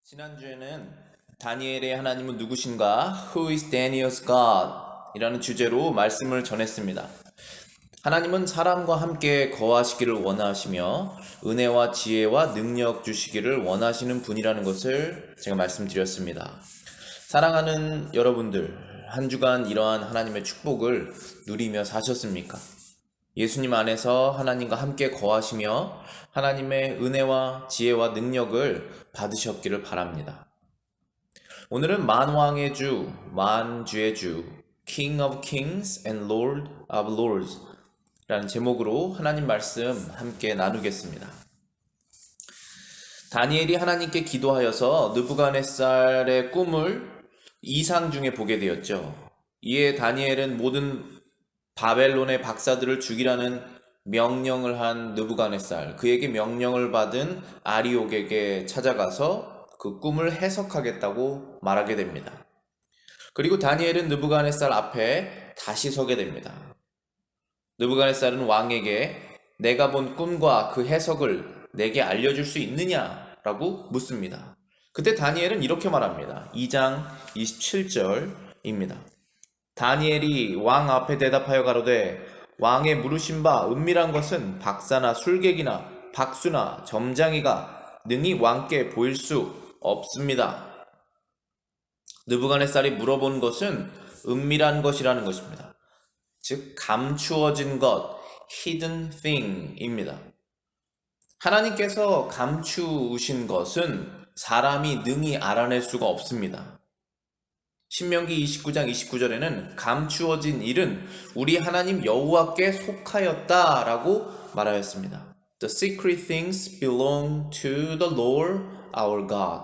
지난주에는 다니엘의 하나님은 누구신가? Who is Daniel's God? 이라는 주제로 말씀을 전했습니다. 하나님은 사람과 함께 거하시기를 원하시며 은혜와 지혜와 능력 주시기를 원하시는 분이라는 것을 제가 말씀드렸습니다. 사랑하는 여러분들, 한 주간 이러한 하나님의 축복을 누리며 사셨습니까? 예수님 안에서 하나님과 함께 거하시며 하나님의 은혜와 지혜와 능력을 받으셨기를 바랍니다. 오늘은 만왕의 주, 만주의 주, King of Kings and Lord of Lords 라는 제목으로 하나님 말씀 함께 나누겠습니다. 다니엘이 하나님께 기도하여서 느부갓네살의 꿈을 이상 중에 보게 되었죠. 이에 다니엘은 모든 바벨론의 박사들을 죽이라는 명령을 한 느부갓네살, 그에게 명령을 받은 아리옥에게 찾아가서 그 꿈을 해석하겠다고 말하게 됩니다. 그리고 다니엘은 느부갓네살 앞에 다시 서게 됩니다. 느부갓네살은 왕에게 내가 본 꿈과 그 해석을 내게 알려줄 수 있느냐라고 묻습니다. 그때 다니엘은 이렇게 말합니다. 2장 27절입니다. 다니엘이 왕 앞에 대답하여 가로되 왕의 물으신 바 은밀한 것은 박사나 술객이나 박수나 점장이가 능히 왕께 보일 수 없습니다. 느부갓네살이 물어본 것은 은밀한 것이라는 것입니다. 즉 감추어진 것, hidden thing입니다. 하나님께서 감추신 것은 사람이 능히 알아낼 수가 없습니다. 신명기 29장 29절에는 감추어진 일은 우리 하나님 여호와께 속하였다라고 말하였습니다. The secret things belong to the Lord our God.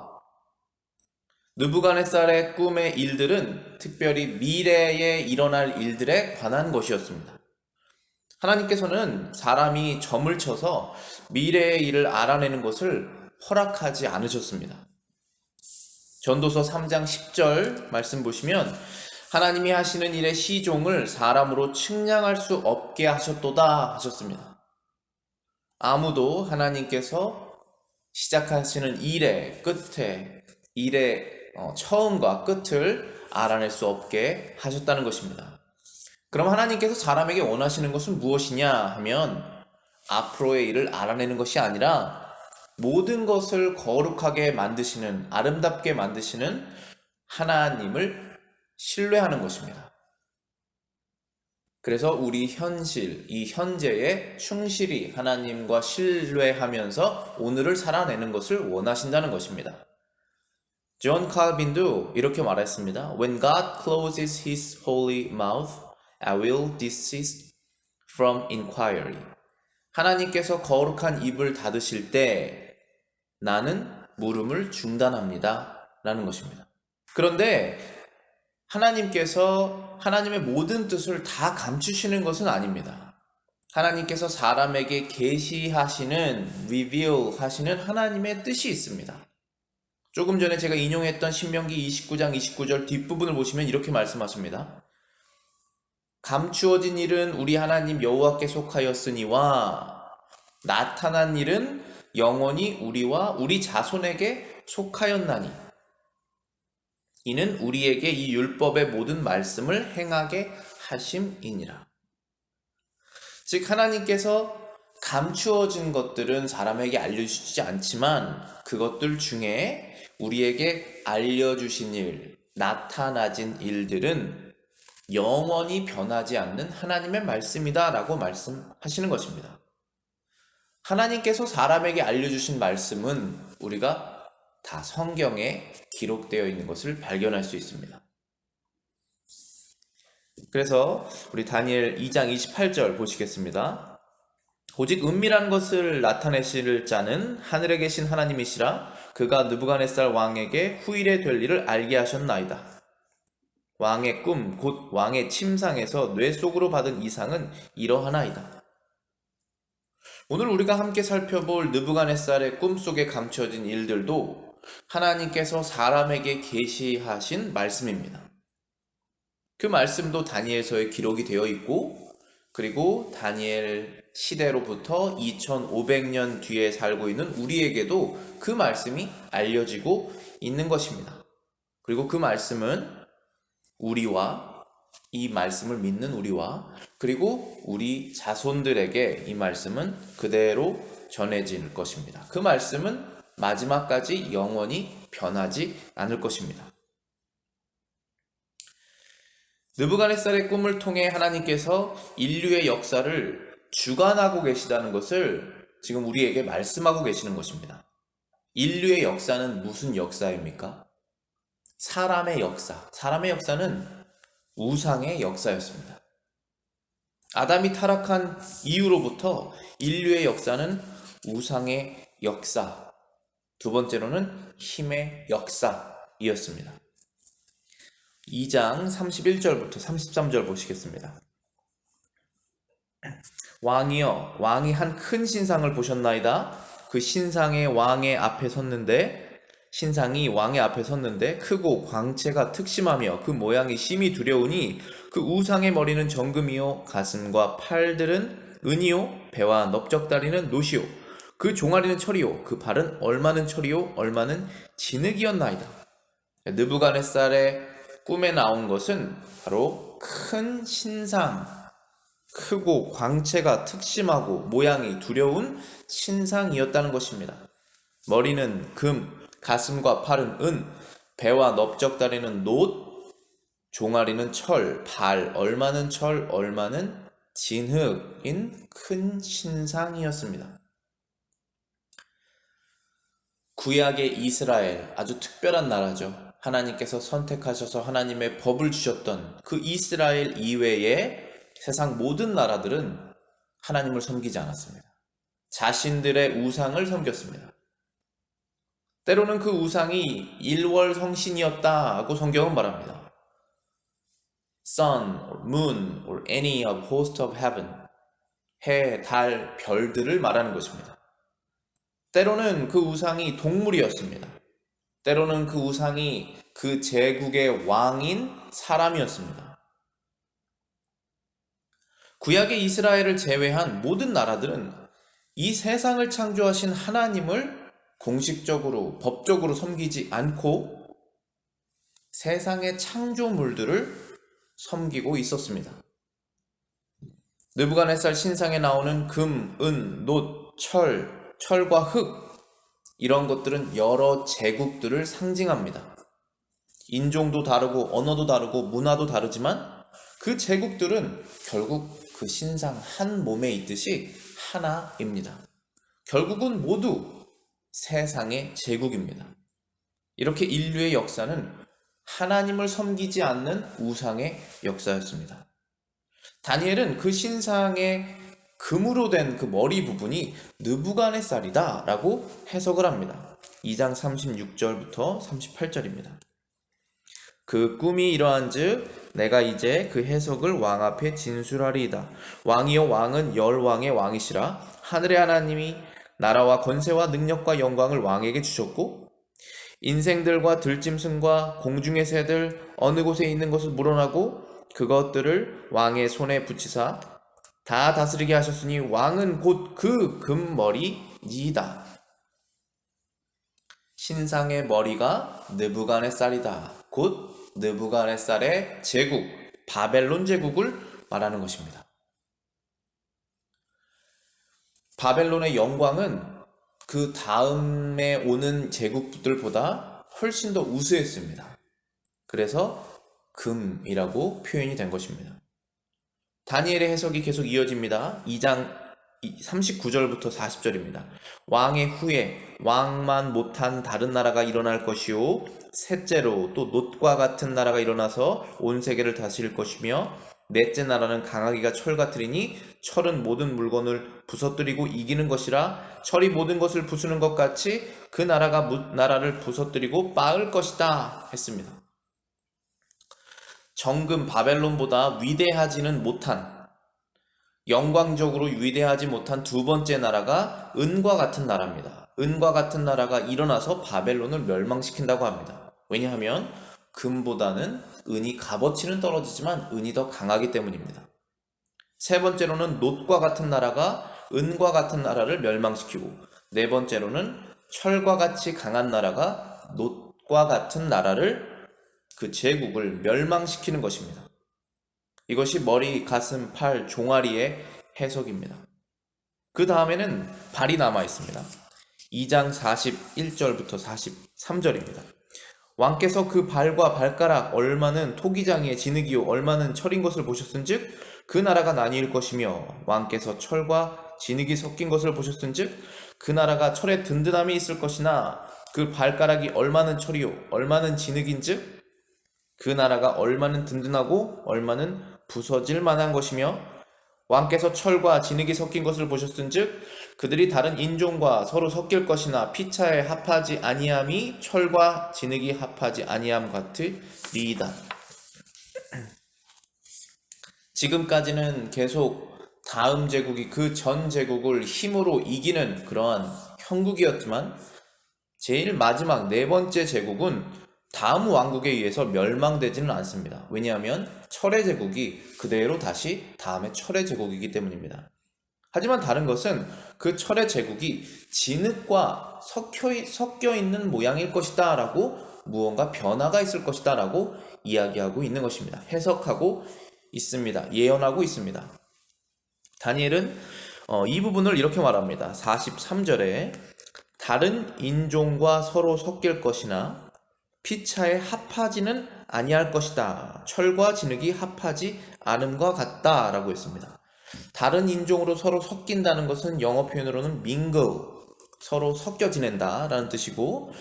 느부갓네살의 꿈의 일들은 특별히 미래에 일어날 일들에 관한 것이었습니다. 하나님께서는 사람이 점을 쳐서 미래의 일을 알아내는 것을 허락하지 않으셨습니다. 전도서 3장 10절 말씀 보시면 하나님이 하시는 일의 시종을 사람으로 측량할 수 없게 하셨도다 하셨습니다. 아무도 하나님께서 시작하시는 일의 끝에 일의 처음과 끝을 알아낼 수 없게 하셨다는 것입니다. 그럼 하나님께서 사람에게 원하시는 것은 무엇이냐 하면 앞으로의 일을 알아내는 것이 아니라 모든 것을 거룩하게 만드시는, 아름답게 만드시는 하나님을 신뢰하는 것입니다. 그래서 우리 현실, 이 현재에 충실히 하나님과 신뢰하면서 오늘을 살아내는 것을 원하신다는 것입니다. 존 칼빈도 이렇게 말했습니다. When God closes his holy mouth, I will desist from inquiry. 하나님께서 거룩한 입을 닫으실 때 나는 물음을 중단합니다. 라는 것입니다. 그런데 하나님께서 하나님의 모든 뜻을 다 감추시는 것은 아닙니다. 하나님께서 사람에게 계시하시는, reveal 하시는 하나님의 뜻이 있습니다. 조금 전에 제가 인용했던 신명기 29장 29절 뒷부분을 보시면 이렇게 말씀하십니다. 감추어진 일은 우리 하나님 여호와께 속하였으니와 나타난 일은 영원히 우리와 우리 자손에게 속하였나니 이는 우리에게 이 율법의 모든 말씀을 행하게 하심이니라. 즉 하나님께서 감추어진 것들은 사람에게 알려주시지 않지만 그것들 중에 우리에게 알려주신 일, 나타나진 일들은 영원히 변하지 않는 하나님의 말씀이다 라고 말씀하시는 것입니다. 하나님께서 사람에게 알려주신 말씀은 우리가 다 성경에 기록되어 있는 것을 발견할 수 있습니다. 그래서 우리 다니엘 2장 28절 보시겠습니다. 오직 은밀한 것을 나타내실 자는 하늘에 계신 하나님이시라. 그가 느부갓네살 왕에게 후일에 될 일을 알게 하셨나이다. 왕의 꿈, 곧 왕의 침상에서 뇌 속으로 받은 이상은 이러하나이다. 오늘 우리가 함께 살펴볼 느부갓네살의 꿈속에 감춰진 일들도 하나님께서 사람에게 계시하신 말씀입니다. 그 말씀도 다니엘서에 기록이 되어 있고 그리고 다니엘 시대로부터 2500년 뒤에 살고 있는 우리에게도 그 말씀이 알려지고 있는 것입니다. 그리고 그 말씀은 우리와 이 말씀을 믿는 우리와 그리고 우리 자손들에게 이 말씀은 그대로 전해질 것입니다. 그 말씀은 마지막까지 영원히 변하지 않을 것입니다. 느부갓네살의 꿈을 통해 하나님께서 인류의 역사를 주관하고 계시다는 것을 지금 우리에게 말씀하고 계시는 것입니다. 인류의 역사는 무슨 역사입니까? 사람의 역사. 사람의 역사는 우상의 역사였습니다. 아담이 타락한 이후로부터 인류의 역사는 우상의 역사, 두 번째로는 힘의 역사이었습니다. 2장 31절부터 33절 보시겠습니다. 왕이여, 왕이 한 큰 신상을 보셨나이다. 그 신상의 왕의 앞에 섰는데 신상이 왕의 앞에 섰는데 크고 광채가 특심하며 그 모양이 심히 두려우니 그 우상의 머리는 정금이요 가슴과 팔들은 은이요 배와 넓적다리는 노시요 그 종아리는 철이요 그 발은 얼마는 철이요 얼마는 진흙이었나이다. 느부갓네살의 꿈에 나온 것은 바로 큰 신상, 크고 광채가 특심하고 모양이 두려운 신상이었다는 것입니다. 머리는 금, 가슴과 팔은 은, 배와 넓적다리는 놋, 종아리는 철, 발 얼마는 철, 얼마는 진흙인 큰 신상이었습니다. 구약의 이스라엘, 아주 특별한 나라죠. 하나님께서 선택하셔서 하나님의 법을 주셨던 그 이스라엘 이외의 세상 모든 나라들은 하나님을 섬기지 않았습니다. 자신들의 우상을 섬겼습니다. 때로는 그 우상이 일월성신이었다고 성경은 말합니다. Sun, or moon, or any of host of heaven. 해, 달, 별들을 말하는 것입니다. 때로는 그 우상이 동물이었습니다. 때로는 그 우상이 그 제국의 왕인 사람이었습니다. 구약의 이스라엘을 제외한 모든 나라들은 이 세상을 창조하신 하나님을 공식적으로, 법적으로 섬기지 않고 세상의 창조물들을 섬기고 있었습니다. 느부갓네살 신상에 나오는 금, 은, 놋, 철과 흙 이런 것들은 여러 제국들을 상징합니다. 인종도 다르고 언어도 다르고 문화도 다르지만 그 제국들은 결국 그 신상 한 몸에 있듯이 하나입니다. 결국은 모두 세상의 제국입니다. 이렇게 인류의 역사는 하나님을 섬기지 않는 우상의 역사였습니다. 다니엘은 그 신상의 금으로 된 그 머리 부분이 느부갓네살이다 라고 해석을 합니다. 2장 36절부터 38절입니다. 그 꿈이 이러한즉 내가 이제 그 해석을 왕 앞에 진술하리이다. 왕이여 왕은 열왕의 왕이시라. 하늘의 하나님이 나라와 권세와 능력과 영광을 왕에게 주셨고 인생들과 들짐승과 공중의 새들 어느 곳에 있는 것을 물어나고 그것들을 왕의 손에 붙이사 다 다스리게 하셨으니 왕은 곧 그 금머리니이다. 신상의 머리가 느부갓네살이다. 곧 느부갓네살의 제국, 바벨론 제국을 말하는 것입니다. 바벨론의 영광은 그 다음에 오는 제국들보다 훨씬 더 우수했습니다. 그래서 금이라고 표현이 된 것입니다. 다니엘의 해석이 계속 이어집니다. 2장 39절부터 40절입니다. 왕의 후에 왕만 못한 다른 나라가 일어날 것이요 셋째로 또 놋과 같은 나라가 일어나서 온 세계를 다스릴 것이며 넷째 나라는 강하기가 철 같으리니 철은 모든 물건을 부서뜨리고 이기는 것이라 철이 모든 것을 부수는 것 같이 그 나라가 나라를 부서뜨리고 빻을 것이다 했습니다. 정금 바벨론보다 위대하지는 못한, 영광적으로 위대하지 못한 두 번째 나라가 은과 같은 나라입니다. 은과 같은 나라가 일어나서 바벨론을 멸망시킨다고 합니다. 왜냐하면 금보다는 은이 값어치는 떨어지지만 은이 더 강하기 때문입니다. 세 번째로는 놋과 같은 나라가 은과 같은 나라를 멸망시키고, 네 번째로는 철과 같이 강한 나라가 놋과 같은 나라를, 그 제국을 멸망시키는 것입니다. 이것이 머리, 가슴, 팔, 종아리의 해석입니다. 그 다음에는 발이 남아 있습니다. 2장 41절부터 43절입니다. 왕께서 그 발과 발가락 얼마는 토기장이의 진흙이요 얼마는 철인 것을 보셨은즉 그 나라가 나뉠 것이며, 왕께서 철과 진흙이 섞인 것을 보셨은즉 그 나라가 철에 든든함이 있을 것이나, 그 발가락이 얼마는 철이요 얼마는 진흙인즉 그 나라가 얼마는 든든하고 얼마는 부서질 만한 것이며, 왕께서 철과 진흙이 섞인 것을 보셨은즉 그들이 다른 인종과 서로 섞일 것이나 피차에 합하지 아니함이 철과 진흙이 합하지 아니함 같으리이다. 지금까지는 계속 다음 제국이 그 전 제국을 힘으로 이기는 그러한 형국이었지만, 제일 마지막 네 번째 제국은 다음 왕국에 의해서 멸망되지는 않습니다. 왜냐하면 철의 제국이 그대로 다시 다음에 철의 제국이기 때문입니다. 하지만 다른 것은 그 철의 제국이 진흙과 섞여 있는 모양일 것이다 라고, 무언가 변화가 있을 것이다 라고 이야기하고 있는 것입니다. 해석하고 있습니다. 예언하고 있습니다. 다니엘은 이 부분을 이렇게 말합니다. 43절에 다른 인종과 서로 섞일 것이나 피차에 합하지는 아니할 것이다. 철과 진흙이 합하지 않음과 같다 라고 했습니다. 다른 인종으로 서로 섞인다는 것은 영어 표현으로는 mingle, 서로 섞여 지낸다 라는 뜻이고,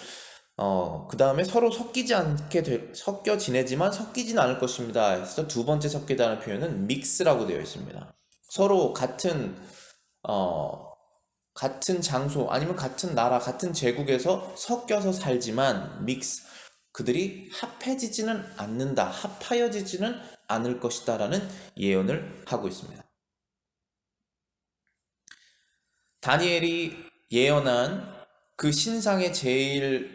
그 다음에 서로 섞여 지내지만 섞이진 않을 것입니다. 그래서 두 번째 섞이다는 표현은 mix라고 되어 있습니다. 서로 같은 장소 아니면 같은 나라, 같은 제국에서 섞여서 살지만 그들이 합해지지는 않는다, 합하여지지는 않을 것이다 라는 예언을 하고 있습니다. 다니엘이 예언한 그 신상의 제일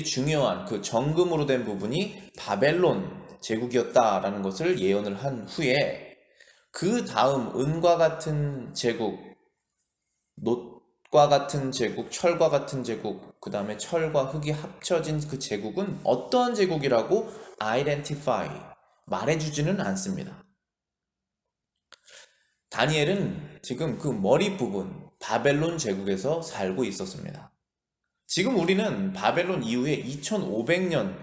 중요한 그 정금으로 된 부분이 바벨론 제국이었다라는 것을 예언을 한 후에, 그 다음 은과 같은 제국, 놋과 같은 제국, 철과 같은 제국, 그 다음에 철과 흙이 합쳐진 그 제국은 어떠한 제국이라고 말해주지는 않습니다. 다니엘은 지금 그 머리 부분, 바벨론 제국에서 살고 있었습니다. 지금 우리는 바벨론 이후에 2500년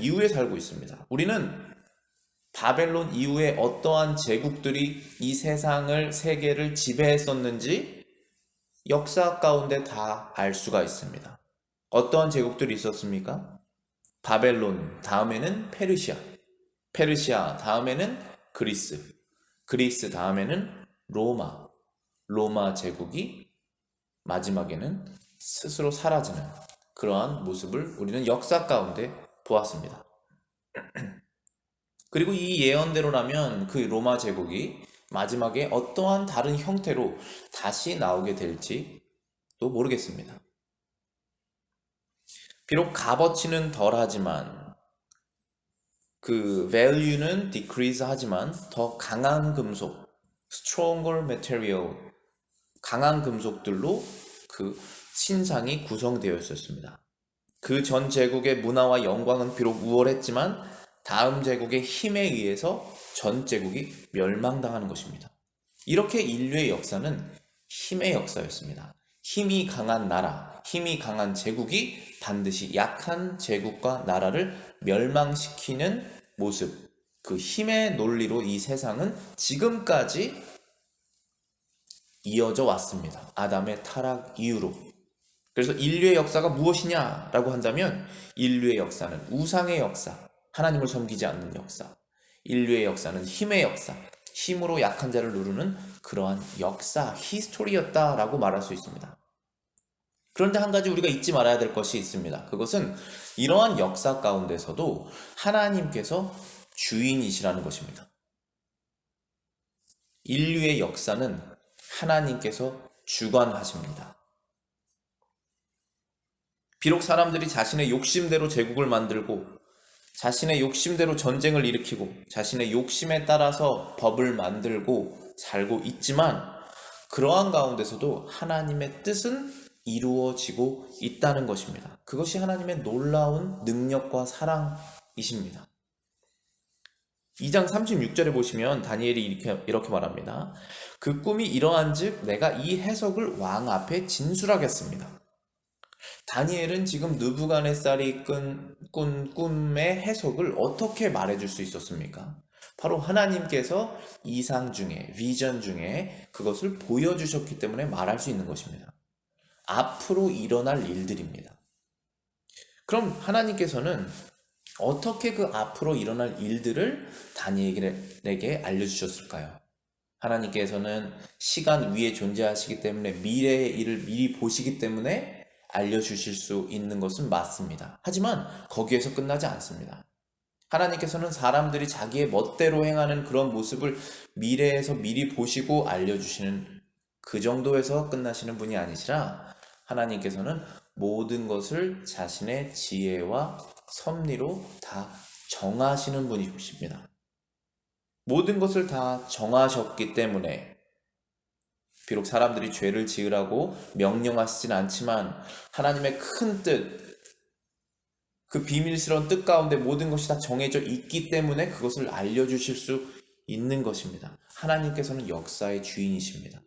이후에 살고 있습니다. 우리는 바벨론 이후에 어떠한 제국들이 이 세계를 지배했었는지 역사 가운데 다 알 수가 있습니다. 어떠한 제국들이 있었습니까? 바벨론 다음에는 페르시아 다음에는 그리스 다음에는 로마 제국이 마지막에는 스스로 사라지는 그러한 모습을 우리는 역사 가운데 보았습니다. 그리고 이 예언대로라면 그 로마 제국이 마지막에 어떠한 다른 형태로 다시 나오게 될지도 모르겠습니다. 비록 값어치는 덜하지만, 그 value는 decrease 하지만 더 강한 금속, stronger material, 강한 금속들로 그 신상이 구성되어 있었습니다. 그 전 제국의 문화와 영광은 비록 우월했지만 다음 제국의 힘에 의해서 전 제국이 멸망당하는 것입니다. 이렇게 인류의 역사는 힘의 역사였습니다. 힘이 강한 나라, 힘이 강한 제국이 반드시 약한 제국과 나라를 멸망시키는 모습, 그 힘의 논리로 이 세상은 지금까지 이어져 왔습니다. 아담의 타락 이후로. 그래서 인류의 역사가 무엇이냐라고 한다면, 인류의 역사는 우상의 역사, 하나님을 섬기지 않는 역사, 인류의 역사는 힘의 역사, 힘으로 약한 자를 누르는 그러한 역사, 히스토리였다라고 말할 수 있습니다. 그런데 한 가지 우리가 잊지 말아야 될 것이 있습니다. 그것은 이러한 역사 가운데서도 하나님께서 주인이시라는 것입니다. 인류의 역사는 하나님께서 주관하십니다. 비록 사람들이 자신의 욕심대로 제국을 만들고 자신의 욕심대로 전쟁을 일으키고 자신의 욕심에 따라서 법을 만들고 살고 있지만 그러한 가운데서도 하나님의 뜻은 이루어지고 있다는 것입니다. 그것이 하나님의 놀라운 능력과 사랑이십니다. 2장 36절에 보시면 다니엘이 이렇게 말합니다. 그 꿈이 이러한즉 내가 이 해석을 왕 앞에 진술하겠습니다. 다니엘은 지금 느부갓네살이 꾼 꿈의 해석을 어떻게 말해줄 수 있었습니까? 바로 하나님께서 이상 중에, 비전 중에 그것을 보여주셨기 때문에 말할 수 있는 것입니다. 앞으로 일어날 일들입니다. 그럼 하나님께서는 어떻게 그 앞으로 일어날 일들을 다니엘에게 알려주셨을까요? 하나님께서는 시간 위에 존재하시기 때문에 미래의 일을 미리 보시기 때문에 알려주실 수 있는 것은 맞습니다. 하지만 거기에서 끝나지 않습니다. 하나님께서는 사람들이 자기의 멋대로 행하는 그런 모습을 미래에서 미리 보시고 알려주시는 그 정도에서 끝나시는 분이 아니시라 하나님께서는 모든 것을 자신의 지혜와 섭리로 다 정하시는 분이십니다. 모든 것을 다 정하셨기 때문에 비록 사람들이 죄를 지으라고 명령하시진 않지만 하나님의 큰 뜻, 그 비밀스러운 뜻 가운데 모든 것이 다 정해져 있기 때문에 그것을 알려주실 수 있는 것입니다. 하나님께서는 역사의 주인이십니다.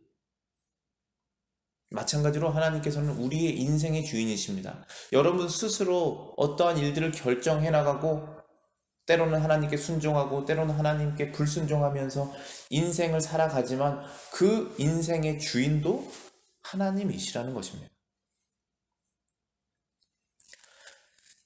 마찬가지로 하나님께서는 우리의 인생의 주인이십니다. 여러분 스스로 어떠한 일들을 결정해 나가고 때로는 하나님께 순종하고 때로는 하나님께 불순종하면서 인생을 살아가지만 그 인생의 주인도 하나님이시라는 것입니다.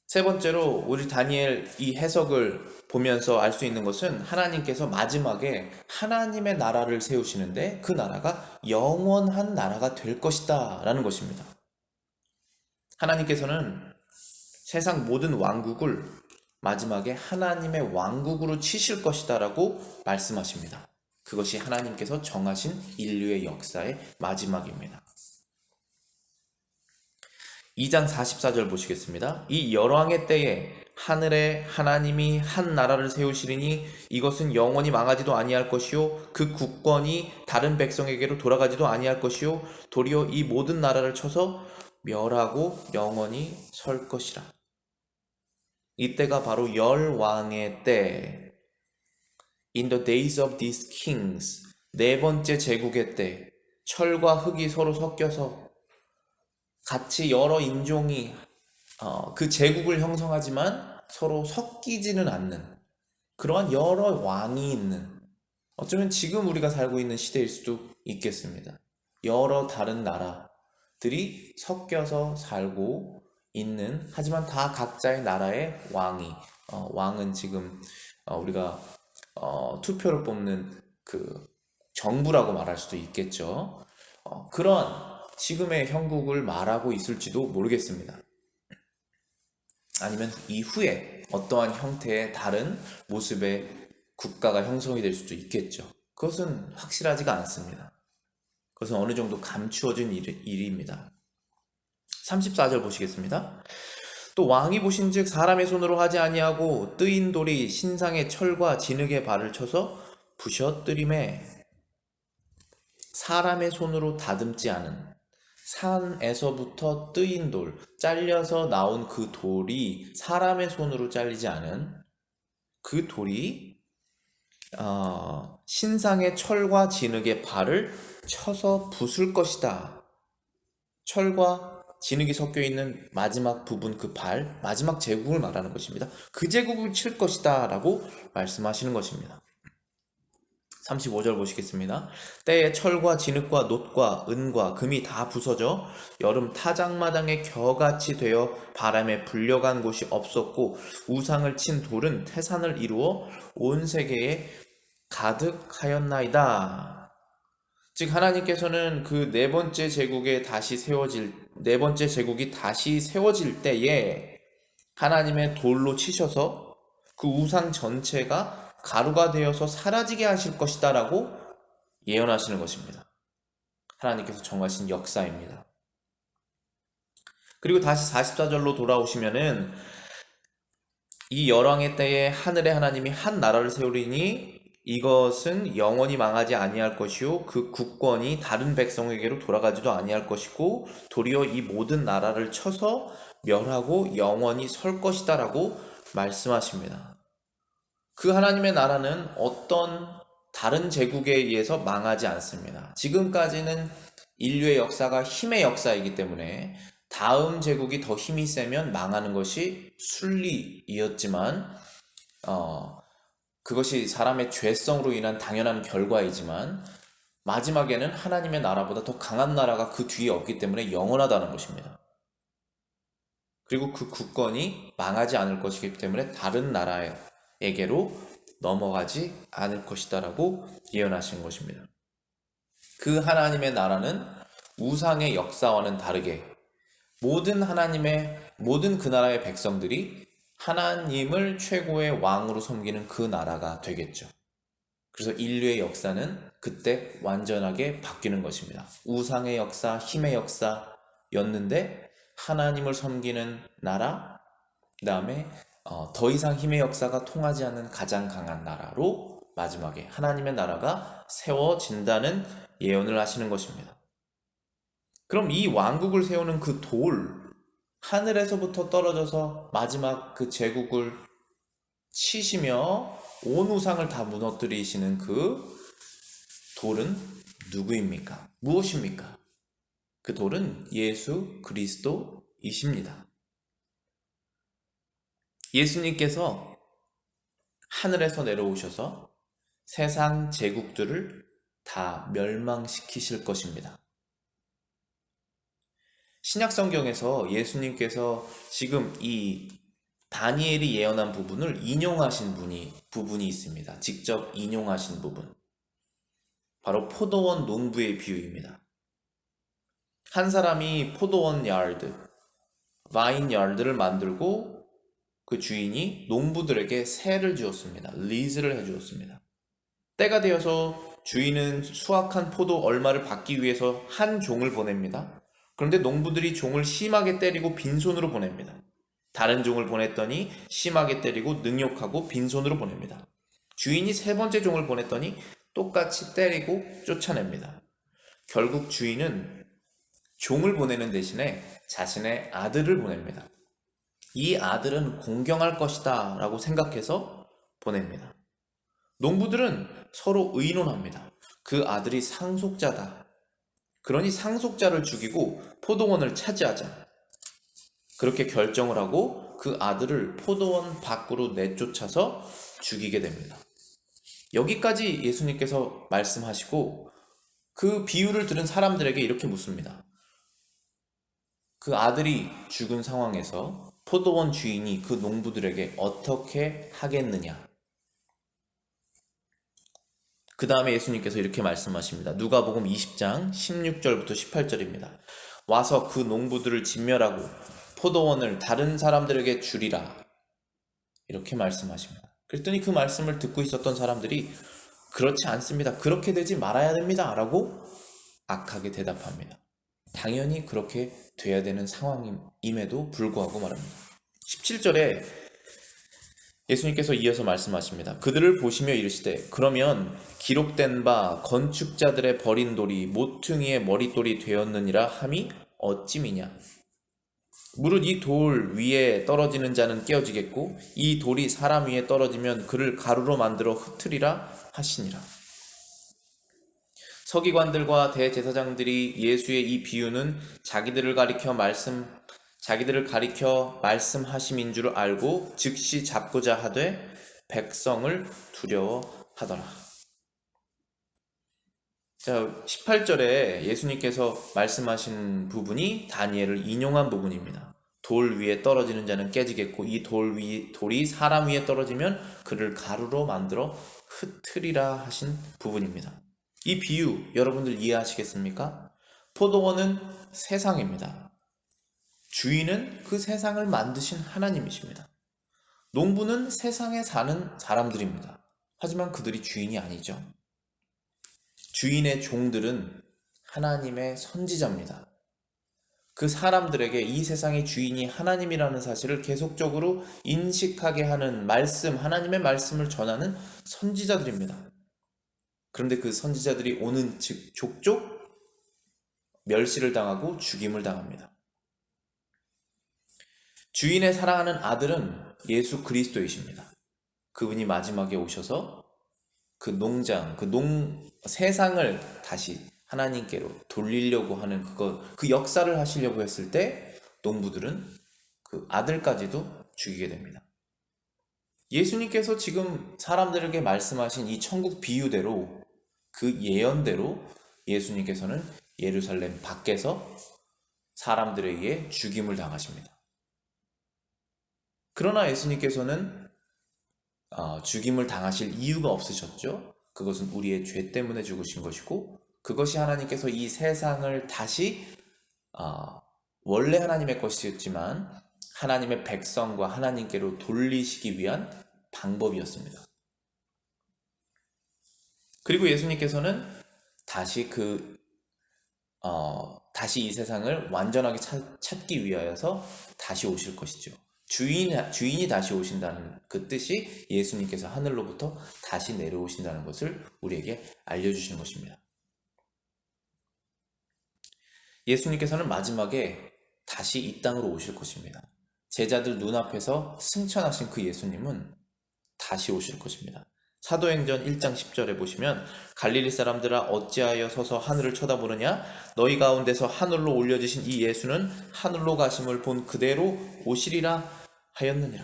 세 번째로 우리 다니엘 이 해석을 보면서 알 수 있는 것은 하나님께서 마지막에 하나님의 나라를 세우시는데 그 나라가 영원한 나라가 될 것이다 라는 것입니다. 하나님께서는 세상 모든 왕국을 마지막에 하나님의 왕국으로 치실 것이다 라고 말씀하십니다. 그것이 하나님께서 정하신 인류의 역사의 마지막입니다. 2장 44절 보시겠습니다. 이 열왕의 때에 하늘에 하나님이 한 나라를 세우시리니 이것은 영원히 망하지도 아니할 것이요 그 국권이 다른 백성에게로 돌아가지도 아니할 것이요 도리어 이 모든 나라를 쳐서 멸하고 영원히 설 것이라. 이때가 바로 열왕의 때, In the days of these kings, 네 번째 제국의 때, 철과 흙이 서로 섞여서 같이 여러 인종이 그 제국을 형성하지만 서로 섞이지는 않는 그러한 여러 왕이 있는, 어쩌면 지금 우리가 살고 있는 시대일 수도 있겠습니다. 여러 다른 나라들이 섞여서 살고 있는, 하지만 다 각자의 나라의 왕이 왕은 지금 우리가 투표를 뽑는 그 정부라고 말할 수도 있겠죠. 그런 지금의 형국을 말하고 있을지도 모르겠습니다. 아니면 이후에 어떠한 형태의 다른 모습의 국가가 형성이 될 수도 있겠죠. 그것은 확실하지가 않습니다. 그것은 어느 정도 감추어진 일입니다. 34절 보시겠습니다. 또 왕이 보신즉 사람의 손으로 하지 아니하고 뜨인 돌이 신상의 철과 진흙의 발을 쳐서 부셔뜨림에, 사람의 손으로 다듬지 않은 산에서부터 뜨인 돌, 잘려서 나온 그 돌이 사람의 손으로 잘리지 않은 그 돌이 신상의 철과 진흙의 발을 쳐서 부술 것이다. 철과 진흙이 섞여 있는 마지막 부분, 그 발, 마지막 제국을 말하는 것입니다. 그 제국을 칠 것이다 라고 말씀하시는 것입니다. 35절 보시겠습니다. 때에 철과 진흙과 놋과 은과 금이 다 부서져 여름 타작마당에 겨같이 되어 바람에 불려간 곳이 없었고 우상을 친 돌은 태산을 이루어 온 세계에 가득하였나이다. 즉 하나님께서는 그 네 번째 제국이 다시 세워질 때에 하나님의 돌로 치셔서 그 우상 전체가 가루가 되어서 사라지게 하실 것이다 라고 예언하시는 것입니다. 하나님께서 정하신 역사입니다. 그리고 다시 44절로 돌아오시면은 이 열왕의 때에 하늘의 하나님이 한 나라를 세우리니 이것은 영원히 망하지 아니할 것이요 그 국권이 다른 백성에게로 돌아가지도 아니할 것이고 도리어 이 모든 나라를 쳐서 멸하고 영원히 설 것이다라고 말씀하십니다. 그 하나님의 나라는 어떤 다른 제국에 의해서 망하지 않습니다. 지금까지는 인류의 역사가 힘의 역사이기 때문에 다음 제국이 더 힘이 세면 망하는 것이 순리이었지만 그것이 사람의 죄성으로 인한 당연한 결과이지만 마지막에는 하나님의 나라보다 더 강한 나라가 그 뒤에 없기 때문에 영원하다는 것입니다. 그리고 그 국권이 망하지 않을 것이기 때문에 다른 나라에게로 넘어가지 않을 것이다라고 예언하신 것입니다. 그 하나님의 나라는 우상의 역사와는 다르게 모든 그 나라의 백성들이 하나님을 최고의 왕으로 섬기는 그 나라가 되겠죠. 그래서 인류의 역사는 그때 완전하게 바뀌는 것입니다. 우상의 역사, 힘의 역사였는데 하나님을 섬기는 나라, 그 다음에 더 이상 힘의 역사가 통하지 않는 가장 강한 나라로 마지막에 하나님의 나라가 세워진다는 예언을 하시는 것입니다. 그럼 이 왕국을 세우는 그 돌, 하늘에서부터 떨어져서 마지막 그 제국을 치시며 온 우상을 다 무너뜨리시는 그 돌은 누구입니까? 무엇입니까? 그 돌은 예수 그리스도이십니다. 예수님께서 하늘에서 내려오셔서 세상 제국들을 다 멸망시키실 것입니다. 신약 성경에서 예수님께서 지금 이 다니엘이 예언한 부분을 인용하신 부분이 있습니다. 직접 인용하신 부분. 바로 포도원 농부의 비유입니다. 한 사람이 포도원 야र्드, 와인 야र्드를 만들고 그 주인이 농부들에게 세를 주었습니다. 리즈를 해주었습니다. 때가 되어서 주인은 수확한 포도 얼마를 받기 위해서 한 종을 보냅니다. 그런데 농부들이 종을 심하게 때리고 빈손으로 보냅니다. 다른 종을 보냈더니 심하게 때리고 능욕하고 빈손으로 보냅니다. 주인이 세 번째 종을 보냈더니 똑같이 때리고 쫓아냅니다. 결국 주인은 종을 보내는 대신에 자신의 아들을 보냅니다. 이 아들은 공경할 것이다 라고 생각해서 보냅니다. 농부들은 서로 의논합니다. 그 아들이 상속자다. 그러니 상속자를 죽이고 포도원을 차지하자. 그렇게 결정을 하고 그 아들을 포도원 밖으로 내쫓아서 죽이게 됩니다. 여기까지 예수님께서 말씀하시고 그 비유를 들은 사람들에게 이렇게 묻습니다. 그 아들이 죽은 상황에서 포도원 주인이 그 농부들에게 어떻게 하겠느냐? 그 다음에 예수님께서 이렇게 말씀하십니다. 누가복음 20장 16절부터 18절입니다. 와서 그 농부들을 진멸하고 포도원을 다른 사람들에게 주리라. 이렇게 말씀하십니다. 그랬더니 그 말씀을 듣고 있었던 사람들이 그렇지 않습니다. 그렇게 되지 말아야 됩니다. 라고 악하게 대답합니다. 당연히 그렇게 돼야 되는 상황임에도 불구하고 말합니다. 17절에 예수님께서 이어서 말씀하십니다. 그들을 보시며 이르시되 그러면 기록된 바 건축자들의 버린 돌이 모퉁이의 머릿돌이 되었느니라 함이 어찌미냐. 무릇 이 돌 위에 떨어지는 자는 깨어지겠고 이 돌이 사람 위에 떨어지면 그를 가루로 만들어 흩으리라 하시니라. 서기관들과 대제사장들이 예수의 이 비유는 자기들을 가리켜 말씀하심인 줄 알고 즉시 잡고자 하되 백성을 두려워하더라. 자, 18절에 예수님께서 말씀하신 부분이 다니엘을 인용한 부분입니다. 돌 위에 떨어지는 자는 깨지겠고 이 돌이 사람 위에 떨어지면 그를 가루로 만들어 흩으리라 하신 부분입니다. 이 비유 여러분들 이해하시겠습니까? 포도원은 세상입니다. 주인은 그 세상을 만드신 하나님이십니다. 농부는 세상에 사는 사람들입니다. 하지만 그들이 주인이 아니죠. 주인의 종들은 하나님의 선지자입니다. 그 사람들에게 이 세상의 주인이 하나님이라는 사실을 계속적으로 인식하게 하는 말씀, 하나님의 말씀을 전하는 선지자들입니다. 그런데 그 선지자들이 오는 즉 족족 멸시를 당하고 죽임을 당합니다. 주인의 사랑하는 아들은 예수 그리스도이십니다. 그분이 마지막에 오셔서 그 농장, 세상을 다시 하나님께로 돌리려고 하는 그 역사를 하시려고 했을 때 농부들은 그 아들까지도 죽이게 됩니다. 예수님께서 지금 사람들에게 말씀하신 이 천국 비유대로 그 예언대로 예수님께서는 예루살렘 밖에서 사람들에 의해 죽임을 당하십니다. 그러나 예수님께서는 죽임을 당하실 이유가 없으셨죠. 그것은 우리의 죄 때문에 죽으신 것이고 그것이 하나님께서 이 세상을 다시 원래 하나님의 것이었지만 하나님의 백성과 하나님께로 돌리시기 위한 방법이었습니다. 그리고 예수님께서는 다시 다시 이 세상을 완전하게 찾기 위하여서 다시 오실 것이죠. 주인이 다시 오신다는 그 뜻이 예수님께서 하늘로부터 다시 내려오신다는 것을 우리에게 알려주시는 것입니다. 예수님께서는 마지막에 다시 이 땅으로 오실 것입니다. 제자들 눈앞에서 승천하신 그 예수님은 다시 오실 것입니다. 사도행전 1장 10절에 보시면 갈릴리 사람들아 어찌하여 서서 하늘을 쳐다보느냐 너희 가운데서 하늘로 올려지신 이 예수는 하늘로 가심을 본 그대로 오시리라 하였느니라.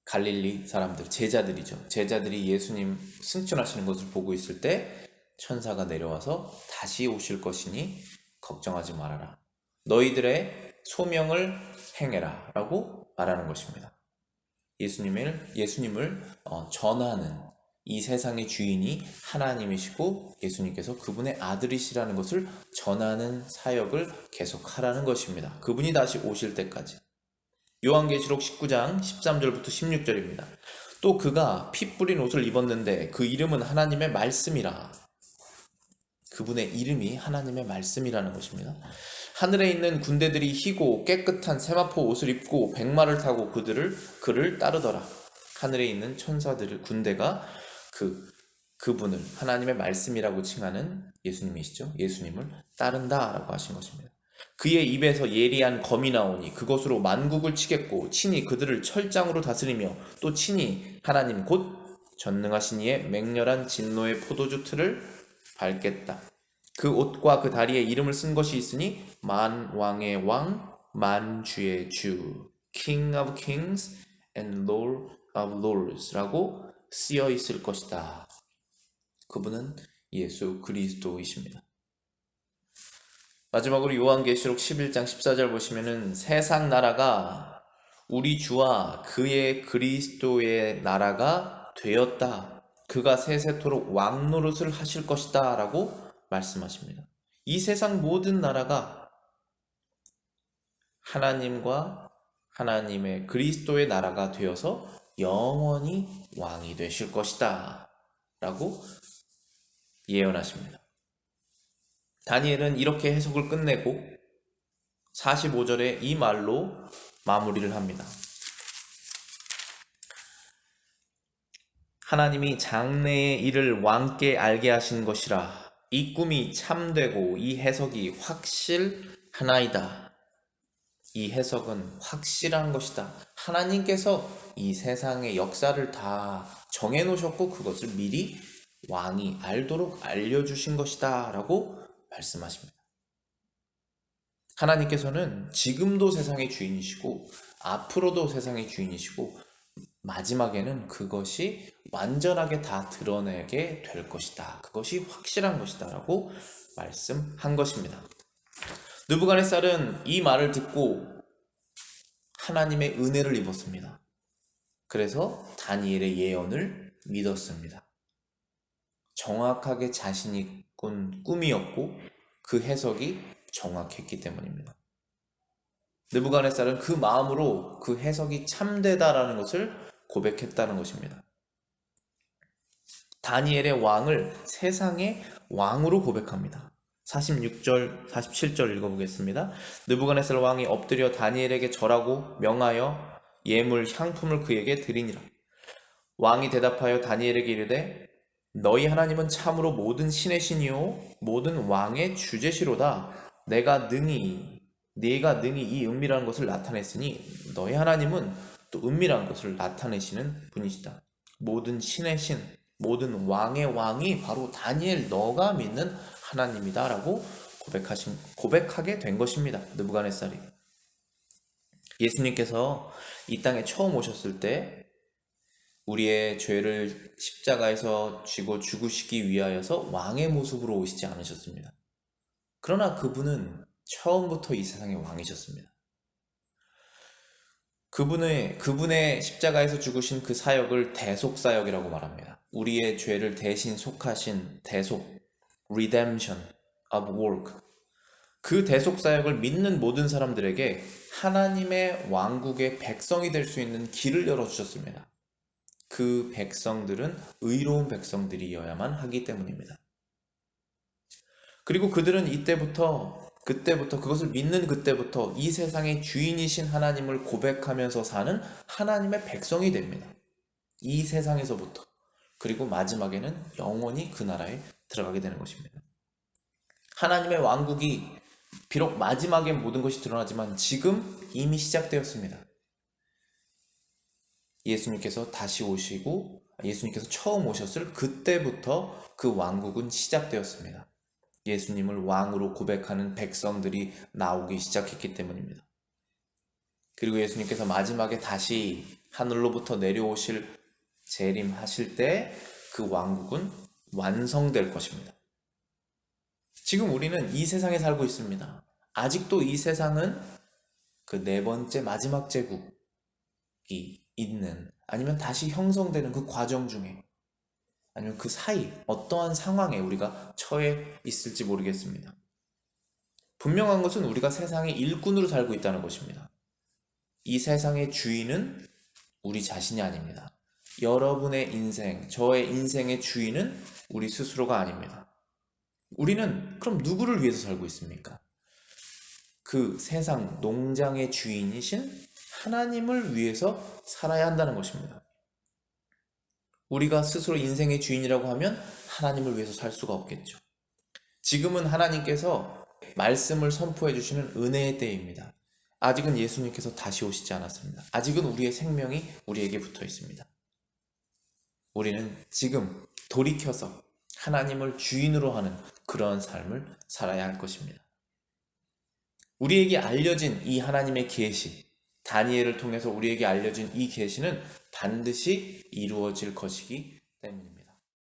갈릴리 사람들, 제자들이죠. 제자들이 예수님 승천하시는 것을 보고 있을 때 천사가 내려와서 다시 오실 것이니 걱정하지 말아라. 너희들의 소명을 행해라 라고 말하는 것입니다. 예수님을 전하는 이 세상의 주인이 하나님이시고 예수님께서 그분의 아들이시라는 것을 전하는 사역을 계속하라는 것입니다. 그분이 다시 오실 때까지. 요한계시록 19장 13절부터 16절입니다. 또 그가 피 뿌린 옷을 입었는데 그 이름은 하나님의 말씀이라. 그분의 이름이 하나님의 말씀이라는 것입니다. 하늘에 있는 군대들이 희고 깨끗한 세마포 옷을 입고 백마를 타고 그를 따르더라. 하늘에 있는 천사들의 군대가 그분을 하나님의 말씀이라고 칭하는 예수님이시죠. 예수님을 따른다라고 하신 것입니다. 그의 입에서 예리한 검이 나오니 그것으로 만국을 치겠고 친히 그들을 철장으로 다스리며 또 친히 하나님 곧 전능하신 이의 맹렬한 진노의 포도주 틀을 밟겠다. 그 옷과 그 다리에 이름을 쓴 것이 있으니 만왕의 왕, 만주의 주, King of Kings and Lord of Lords 라고 쓰여 있을 것이다. 그분은 예수 그리스도이십니다. 마지막으로 요한계시록 11장 14절 보시면은 세상 나라가 우리 주와 그의 그리스도의 나라가 되었다. 그가 세세토록 왕노릇을 하실 것이다 라고 말씀하십니다. 이 세상 모든 나라가 하나님과 하나님의 그리스도의 나라가 되어서 영원히 왕이 되실 것이다 라고 예언하십니다. 다니엘은 이렇게 해석을 끝내고 45절에 이 말로 마무리를 합니다. 하나님이 장래의 일을 왕께 알게 하신 것이라. 이 꿈이 참되고 이 해석이 확실하나이다. 이 해석은 확실한 것이다. 하나님께서 이 세상의 역사를 다 정해놓으셨고 그것을 미리 왕이 알도록 알려주신 것이다 라고 말씀하십니다. 하나님께서는 지금도 세상의 주인이시고 앞으로도 세상의 주인이시고 마지막에는 그것이 완전하게 다 드러내게 될 것이다. 그것이 확실한 것이다 라고 말씀한 것입니다. 느부갓네살은 이 말을 듣고 하나님의 은혜를 입었습니다. 그래서 다니엘의 예언을 믿었습니다. 정확하게 자신이 꾼 꿈이었고 그 해석이 정확했기 때문입니다. 느부갓네살은 그 마음으로 그 해석이 참되다라는 것을 고백했다는 것입니다. 다니엘의 왕을 세상의 왕으로 고백합니다. 46절, 47절 읽어보겠습니다. 느부갓네살 왕이 엎드려 다니엘에게 절하고 명하여 예물 향품을 그에게 드리니라. 왕이 대답하여 다니엘에게 이르되 너희 하나님은 참으로 모든 신의 신이요 모든 왕의 주제시로다. 네가 능히 이 은밀한 것을 나타냈으니 너희 하나님은 또 은밀한 것을 나타내시는 분이시다. 모든 신의 신, 모든 왕의 왕이 바로 다니엘 너가 믿는 하나님이다 라고 고백하게 된 것입니다. 느부갓네살이. 예수님께서 이 땅에 처음 오셨을 때 우리의 죄를 십자가에서 지고 죽으시기 위하여서 왕의 모습으로 오시지 않으셨습니다. 그러나 그분은 처음부터 이 세상의 왕이셨습니다. 그분의 십자가에서 죽으신 그 사역을 대속사역이라고 말합니다. 우리의 죄를 대신 속하신 대속, redemption of work. 그 대속사역을 믿는 모든 사람들에게 하나님의 왕국의 백성이 될 수 있는 길을 열어주셨습니다. 그 백성들은 의로운 백성들이어야만 하기 때문입니다. 그리고 그들은 그때부터 그것을 믿는 그때부터 이 세상의 주인이신 하나님을 고백하면서 사는 하나님의 백성이 됩니다. 이 세상에서부터. 그리고 마지막에는 영원히 그 나라에 들어가게 되는 것입니다. 하나님의 왕국이 비록 마지막엔 모든 것이 드러나지만 지금 이미 시작되었습니다. 예수님께서 처음 오셨을 그때부터 그 왕국은 시작되었습니다. 예수님을 왕으로 고백하는 백성들이 나오기 시작했기 때문입니다. 그리고 예수님께서 마지막에 다시 하늘로부터 내려오실 재림하실 때 그 왕국은 완성될 것입니다. 지금 우리는 이 세상에 살고 있습니다. 아직도 이 세상은 그 네 번째 마지막 제국이 있는, 아니면 다시 형성되는 그 과정 중에, 아니면 그 사이 어떠한 상황에 우리가 처해 있을지 모르겠습니다. 분명한 것은 우리가 세상의 일꾼으로 살고 있다는 것입니다. 이 세상의 주인은 우리 자신이 아닙니다. 여러분의 인생, 저의 인생의 주인은 우리 스스로가 아닙니다. 우리는 그럼 누구를 위해서 살고 있습니까? 그 세상 농장의 주인이신 하나님을 위해서 살아야 한다는 것입니다. 우리가 스스로 인생의 주인이라고 하면 하나님을 위해서 살 수가 없겠죠. 지금은 하나님께서 말씀을 선포해 주시는 은혜의 때입니다. 아직은 예수님께서 다시 오시지 않았습니다. 아직은 우리의 생명이 우리에게 붙어 있습니다. 우리는 지금 돌이켜서 하나님을 주인으로 하는 그러한 삶을 살아야 할 것입니다. 우리에게 알려진 이 하나님의 계시, 다니엘을 통해서 우리에게 알려진 이 계시는 반드시 이루어질 것이기 때문입니다.